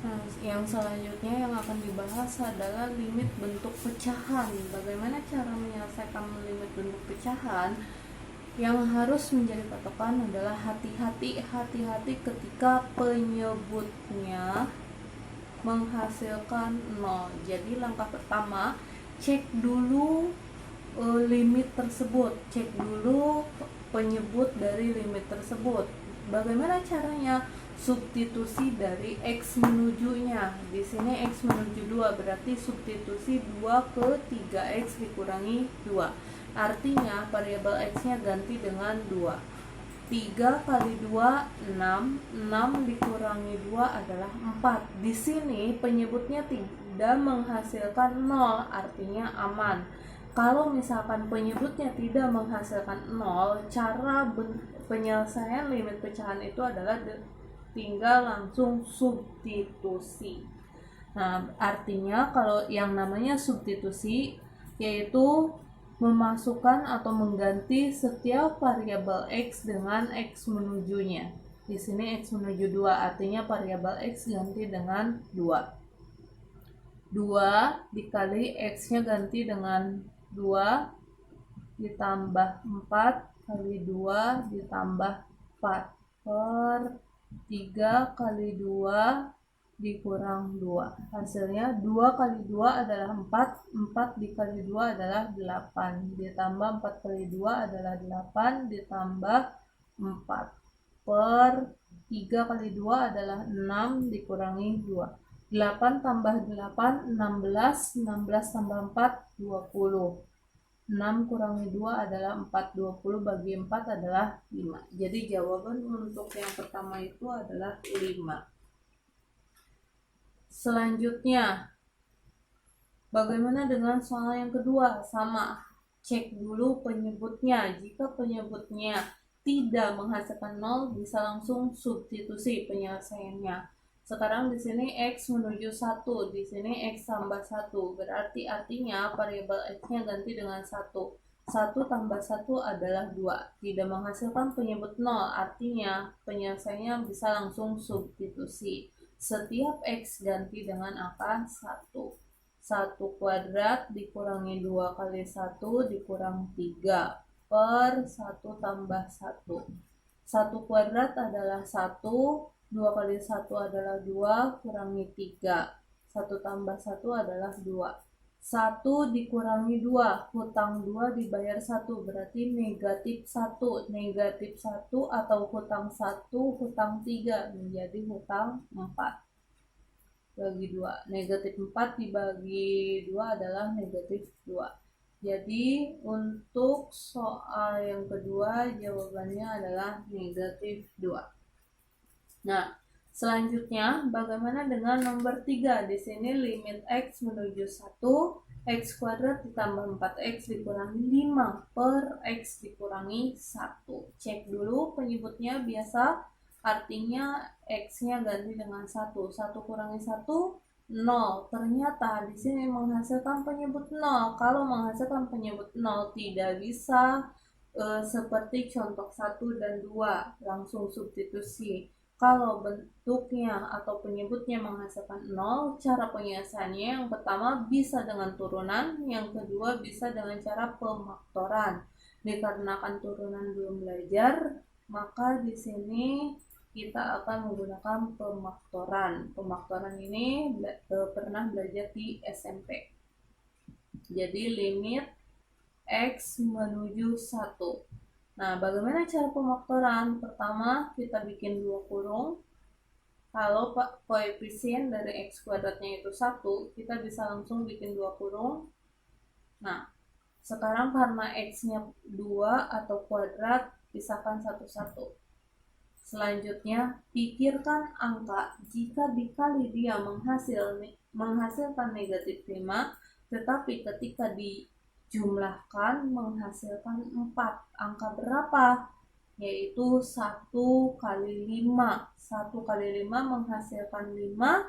Nah, yang selanjutnya yang akan dibahas adalah limit bentuk pecahan. Bagaimana cara menyelesaikan limit bentuk pecahan? Yang harus menjadi patokan adalah hati-hati ketika penyebutnya menghasilkan nol. Jadi langkah pertama, cek dulu limit tersebut, cek dulu penyebut dari limit tersebut. Bagaimana caranya? Substitusi dari x menujunya. Di sini x menuju 2, berarti substitusi 2 ke 3x dikurangi 2. Artinya variabel x-nya ganti dengan 2. 3 kali 2 6, 6 dikurangi 2 adalah 4. Di sini penyebutnya tidak menghasilkan 0, artinya aman. Kalau misalkan penyebutnya tidak menghasilkan 0, cara penyelesaian limit pecahan itu adalah tinggal langsung substitusi. Nah, artinya kalau yang namanya substitusi yaitu memasukkan atau mengganti setiap variabel x dengan x menujunya. Di sini x menuju 2, artinya variabel x ganti dengan 2. 2 dikali x-nya ganti dengan 2 ditambah 4 kali 2 ditambah 4 per 3 kali 2 dikurang 2. Hasilnya 2 kali 2 adalah 4, 4 dikali 2 adalah 8, ditambah 4 kali 2 adalah 8, ditambah 4 per 3 kali 2 adalah 6 dikurangi 2. 8 tambah 8, 16, 16 tambah 4, 20. 6 kurangi 2 adalah 4, 20 bagi 4 adalah 5. Jadi jawaban untuk yang pertama itu adalah 5. Selanjutnya, bagaimana dengan soal yang kedua? Sama, cek dulu penyebutnya. Jika penyebutnya tidak menghasilkan 0, bisa langsung substitusi penyelesaiannya. Sekarang di sini x menuju 1, di sini x tambah 1. Berarti artinya variabel x-nya ganti dengan 1. 1 tambah 1 adalah 2. Tidak menghasilkan penyebut 0, artinya penyelesaiannya bisa langsung substitusi. Setiap x ganti dengan angka 1. 1 kuadrat dikurangi 2 kali 1 dikurang 3 per 1 tambah 1. 1 kuadrat adalah 1, 2 kali 1 adalah 2, kurangi 3. 1 tambah 1 adalah 2. 1 dikurangi 2, hutang 2 dibayar 1, berarti negatif 1. Negatif 1 atau hutang 1, hutang 3 menjadi hutang 4. Bagi 2. Negatif 4 dibagi 2 adalah negatif 2. Jadi untuk soal yang kedua jawabannya adalah negatif 2. Nah, selanjutnya bagaimana dengan nomor 3? Di sini limit x menuju 1, x kuadrat ditambah 4x dikurangi 5 per x dikurangi 1. Cek dulu penyebutnya biasa, artinya x-nya ganti dengan 1. 1 kurangi 1, 0. Ternyata di sini menghasilkan penyebut 0. Kalau menghasilkan penyebut 0 tidak bisa seperti contoh 1 dan 2 langsung substitusi. Kalau bentuknya atau penyebutnya menghasilkan 0, cara penyelesaiannya yang pertama bisa dengan turunan, yang kedua bisa dengan cara pemaktoran. Dikarenakan turunan belum belajar, maka di sini kita akan menggunakan pemaktoran. Pemaktoran ini pernah belajar di SMP. Jadi limit x menuju 1. Nah, bagaimana cara pemaktoran? Pertama, kita bikin 2 kurung. Kalau koefisien dari x kuadratnya itu 1, kita bisa langsung bikin 2 kurung. Nah, sekarang karena x-nya 2 atau kuadrat, pisahkan satu-satu. Selanjutnya, pikirkan angka jika dikali dia menghasilkan negatif 5, tetapi ketika dijumlahkan menghasilkan 4. Angka berapa? Yaitu 1 kali 5. 1 kali 5 menghasilkan 5,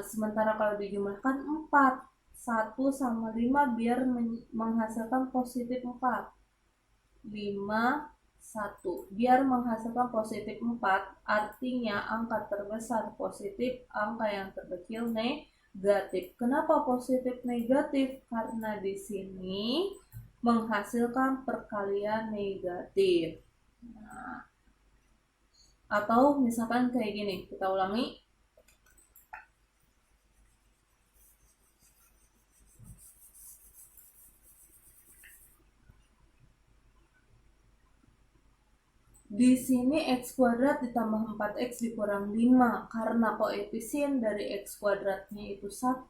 sementara kalau dijumlahkan 4. 1 sama 5 biar menghasilkan positif 4. 5 1. Biar menghasilkan positif 4, artinya angka terbesar positif, angka yang terkecil negatif. Kenapa positif negatif? Karena di sini menghasilkan perkalian negatif. Nah, atau misalkan kayak gini, kita ulangi. Di sini x kuadrat ditambah 4x dikurang 5. Karena koefisien dari x kuadratnya itu 1,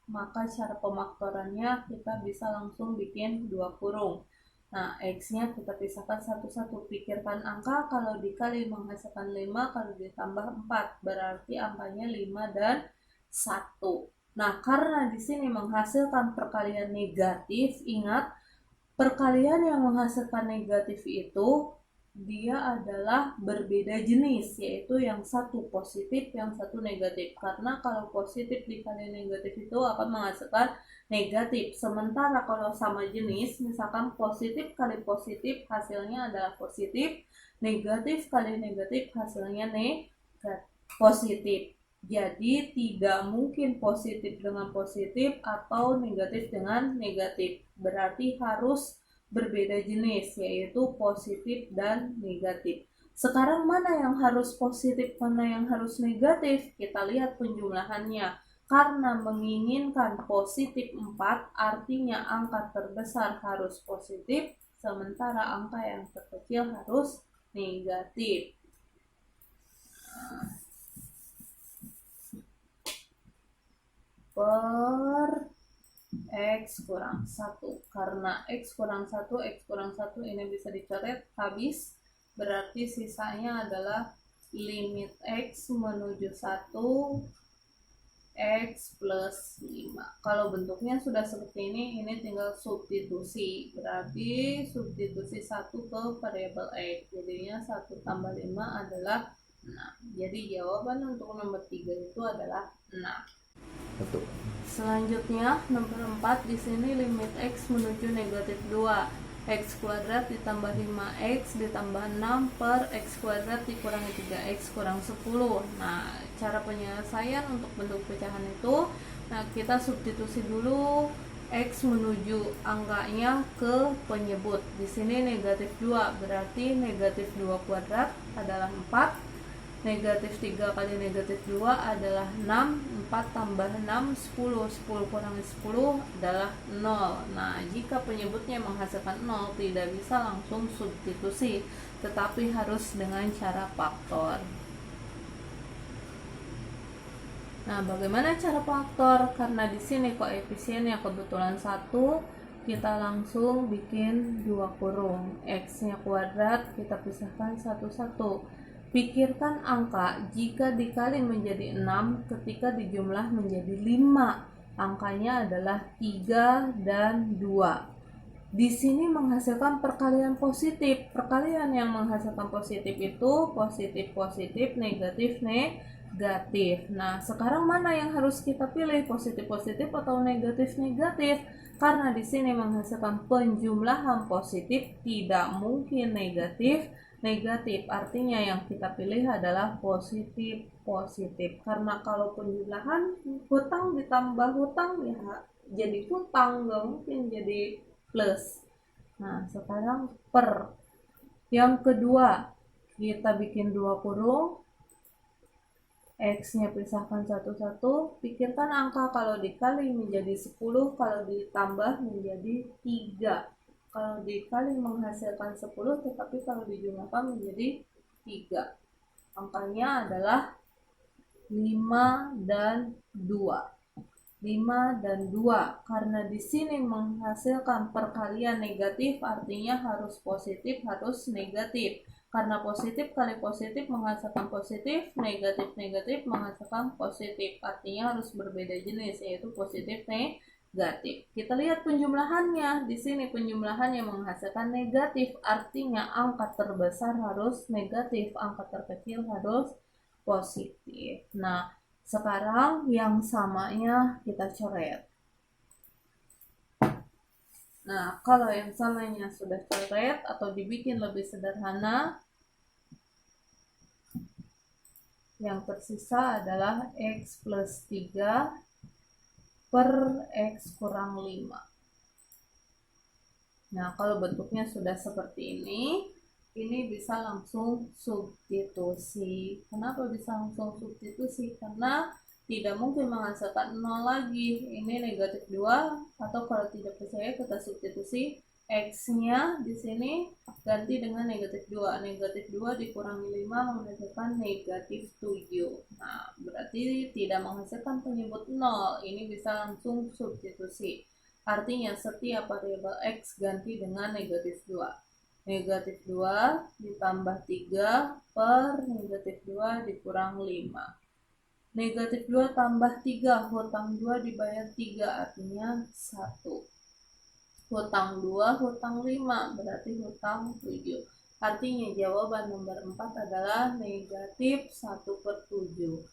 maka cara pemaktorannya kita bisa langsung bikin 2 kurung. Nah, x-nya kita pisahkan satu-satu. Pikirkan angka kalau dikali menghasilkan 5, kalau ditambah 4. Berarti angkanya 5 dan 1. Nah, karena di sini menghasilkan perkalian negatif, ingat, perkalian yang menghasilkan negatif itu dia adalah berbeda jenis, yaitu yang satu positif, yang satu negatif. Karena kalau positif dikali negatif itu akan menghasilkan negatif. Sementara kalau sama jenis, misalkan positif kali positif hasilnya adalah positif, negatif kali negatif hasilnya positif. Jadi tidak mungkin positif dengan positif atau negatif dengan negatif. Berarti harus berbeda jenis, yaitu positif dan negatif. Sekarang mana yang harus positif, mana yang harus negatif? Kita lihat penjumlahannya. Karena menginginkan positif 4, artinya angka terbesar harus positif, sementara angka yang terkecil harus negatif. Per x kurang 1. Karena x kurang 1, x kurang 1 ini bisa dicoret, habis. Berarti sisanya adalah limit x menuju 1, x plus 5. Kalau bentuknya sudah seperti ini tinggal substitusi. Berarti substitusi 1 ke variabel x. Jadinya 1 tambah 5 adalah 6. Jadi jawaban untuk nomor 3 itu adalah 6. Betul. Selanjutnya nomor 4, di sini limit x menuju negatif 2. X kuadrat ditambah 5x ditambah 6 per x kuadrat dikurangi 3x kurang 10. Nah, cara penyelesaian untuk bentuk pecahan itu, nah kita substitusi dulu x menuju angkanya ke penyebut. Di sini negatif 2, berarti negatif 2 kuadrat adalah 4. Negatif 3 kali negatif 2 adalah 6, 4 tambah 6, 10, 10 kurangi 10 adalah 0. Nah, jika penyebutnya menghasilkan 0, tidak bisa langsung substitusi, tetapi harus dengan cara faktor. Nah, bagaimana cara faktor? Karena di sini koefisiennya kebetulan 1, kita langsung bikin 2 kurung. X-nya kuadrat kita pisahkan satu-satu. Pikirkan angka jika dikali menjadi 6 ketika dijumlah menjadi 5. Angkanya adalah 3 dan 2. Di sini menghasilkan perkalian positif. Perkalian yang menghasilkan positif itu positif-positif, negatif-negatif. Nah, sekarang mana yang harus kita pilih? Positif-positif atau negatif-negatif? Karena di sini menghasilkan penjumlahan positif, tidak mungkin negatif. Negatif artinya yang kita pilih adalah positif. Karena kalau penjumlahan hutang ditambah hutang ya jadi hutang, nggak mungkin jadi plus. Nah, sekarang per. Yang kedua, kita bikin 2 kurung. X-nya pisahkan satu-satu. Pikirkan angka kalau dikali menjadi 10, kalau ditambah menjadi 3. Kalau dikali menghasilkan 10, tetapi kalau dijumlahkan menjadi 3. Angkanya adalah 5 dan 2. 5 dan 2. Karena di sini menghasilkan perkalian negatif, artinya harus positif, harus negatif. Karena positif kali positif menghasilkan positif, negatif menghasilkan positif. Artinya harus berbeda jenis, yaitu positif negatif. Kita lihat penjumlahannya. Di sini penjumlahannya menghasilkan negatif, artinya angka terbesar harus negatif, angka terkecil harus positif. Nah, sekarang yang samanya kita coret. Nah, kalau yang salahnya sudah coret atau dibikin lebih sederhana, yang tersisa adalah X plus 3 per X kurang 5. Nah, kalau bentuknya sudah seperti ini bisa langsung substitusi. Kenapa bisa langsung substitusi? Karena tidak mungkin menghasilkan 0 lagi. Ini negatif 2, atau kalau tidak percaya kita substitusi X-nya di sini ganti dengan negatif 2. Negatif 2 dikurangi 5 menghasilkan negatif 7. Nah, berarti tidak menghasilkan penyebut 0. Ini bisa langsung substitusi. Artinya setiap variabel X ganti dengan negatif 2. Negatif 2 ditambah 3 per negatif 2 dikurang 5. Negatif 2 tambah 3, hutang 2 dibayar 3, artinya 1. Hutang 2, hutang 5, berarti hutang 7. Artinya jawaban nomor 4 adalah negatif 1/7.